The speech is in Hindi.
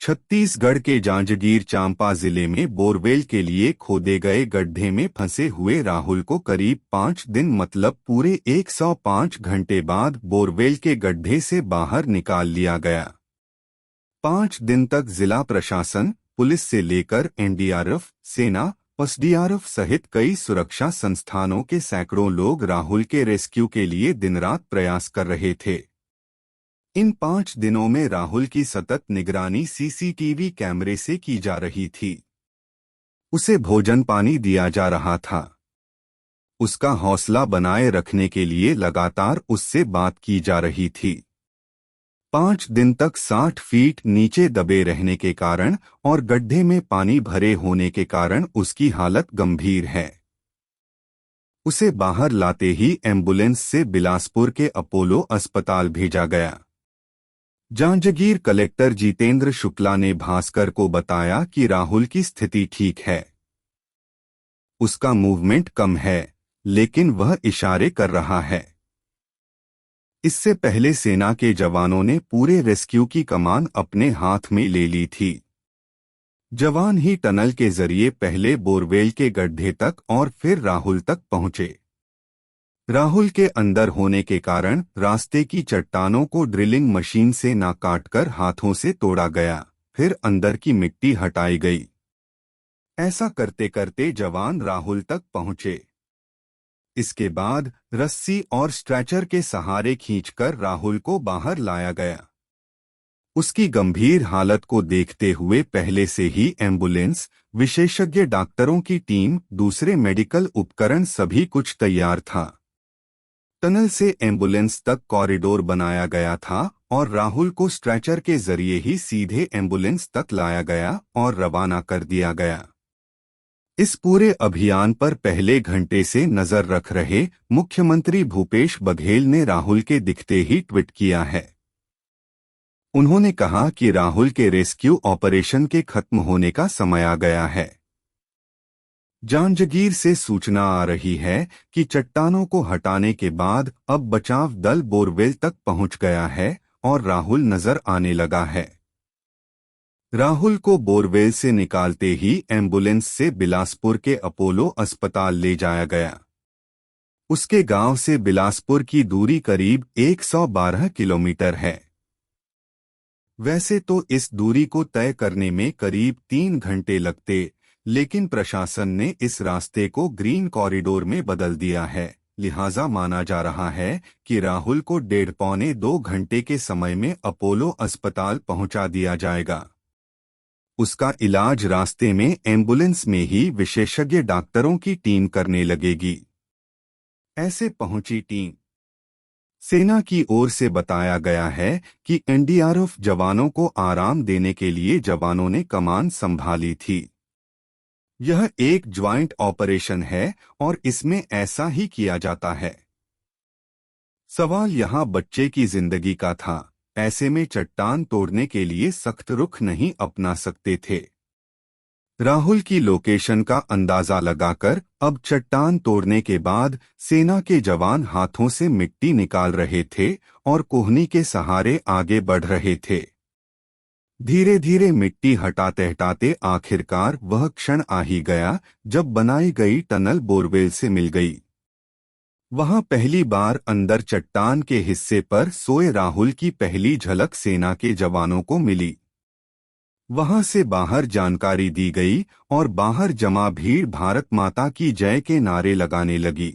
छत्तीसगढ़ के जांजगीर चांपा जिले में बोरवेल के लिए खोदे गए गड्ढे में फंसे हुए राहुल को करीब 5 दिन मतलब पूरे 105 घंटे बाद बोरवेल के गड्ढे से बाहर निकाल लिया गया। 5 दिन तक जिला प्रशासन, पुलिस से लेकर एनडीआरएफ, सेना, एसडीआरएफ सहित कई सुरक्षा संस्थानों के सैकड़ों लोग राहुल के रेस्क्यू के लिए दिन रात प्रयास कर रहे थे। इन 5 दिनों में राहुल की सतत निगरानी सीसीटीवी कैमरे से की जा रही थी। उसे भोजन पानी दिया जा रहा था। उसका हौसला बनाए रखने के लिए लगातार उससे बात की जा रही थी। 5 दिन तक 60 फीट नीचे दबे रहने के कारण और गड्ढे में पानी भरे होने के कारण उसकी हालत गंभीर है। उसे बाहर लाते ही एम्बुलेंस से बिलासपुर के अपोलो अस्पताल भेजा गया। जांजगीर कलेक्टर जितेंद्र शुक्ला ने भास्कर को बताया कि राहुल की स्थिति ठीक है। उसका मूवमेंट कम है, लेकिन वह इशारे कर रहा है। इससे पहले सेना के जवानों ने पूरे रेस्क्यू की कमान अपने हाथ में ले ली थी। जवान ही टनल के जरिए पहले बोरवेल के गड्ढे तक और फिर राहुल तक पहुंचे। राहुल के अंदर होने के कारण रास्ते की चट्टानों को ड्रिलिंग मशीन से ना काटकर हाथों से तोड़ा गया, फिर अंदर की मिट्टी हटाई गई। ऐसा करते करते जवान राहुल तक पहुंचे। इसके बाद रस्सी और स्ट्रेचर के सहारे खींचकर राहुल को बाहर लाया गया। उसकी गंभीर हालत को देखते हुए पहले से ही एम्बुलेंस, विशेषज्ञ डॉक्टरों की टीम, दूसरे मेडिकल उपकरण सभी कुछ तैयार था। टनल से एम्बुलेंस तक कॉरिडोर बनाया गया था और राहुल को स्ट्रेचर के जरिए ही सीधे एम्बुलेंस तक लाया गया और रवाना कर दिया गया। इस पूरे अभियान पर पहले घंटे से नजर रख रहे मुख्यमंत्री भूपेश बघेल ने राहुल के दिखते ही ट्वीट किया है। उन्होंने कहा कि राहुल के रेस्क्यू ऑपरेशन के खत्म होने का समय आ गया है। जांजगीर से सूचना आ रही है कि चट्टानों को हटाने के बाद अब बचाव दल बोरवेल तक पहुंच गया है और राहुल नजर आने लगा है। राहुल को बोरवेल से निकालते ही एम्बुलेंस से बिलासपुर के अपोलो अस्पताल ले जाया गया। उसके गांव से बिलासपुर की दूरी करीब 112 किलोमीटर है। वैसे तो इस दूरी को तय करने में करीब 3 घंटे लगते, लेकिन प्रशासन ने इस रास्ते को ग्रीन कॉरिडोर में बदल दिया है, लिहाजा माना जा रहा है कि राहुल को 1.5-2 घंटे के समय में अपोलो अस्पताल पहुंचा दिया जाएगा। उसका इलाज रास्ते में एम्बुलेंस में ही विशेषज्ञ डॉक्टरों की टीम करने लगेगी। ऐसे पहुंची टीम। सेना की ओर से बताया गया है कि एनडीआरएफ जवानों को आराम देने के लिए जवानों ने कमान संभाली थी। यह एक ज्वाइंट ऑपरेशन है और इसमें ऐसा ही किया जाता है। सवाल यहाँ बच्चे की जिंदगी का था। ऐसे में चट्टान तोड़ने के लिए सख्त रुख नहीं अपना सकते थे। राहुल की लोकेशन का अंदाजा लगाकर अब चट्टान तोड़ने के बाद सेना के जवान हाथों से मिट्टी निकाल रहे थे और कोहनी के सहारे आगे बढ़ रहे थे। धीरे धीरे मिट्टी हटाते हटाते आखिरकार वह क्षण आ ही गया जब बनाई गई टनल बोरवेल से मिल गई। वहां पहली बार अंदर चट्टान के हिस्से पर सोए राहुल की पहली झलक सेना के जवानों को मिली। वहां से बाहर जानकारी दी गई और बाहर जमा भीड़ भारत माता की जय के नारे लगाने लगी।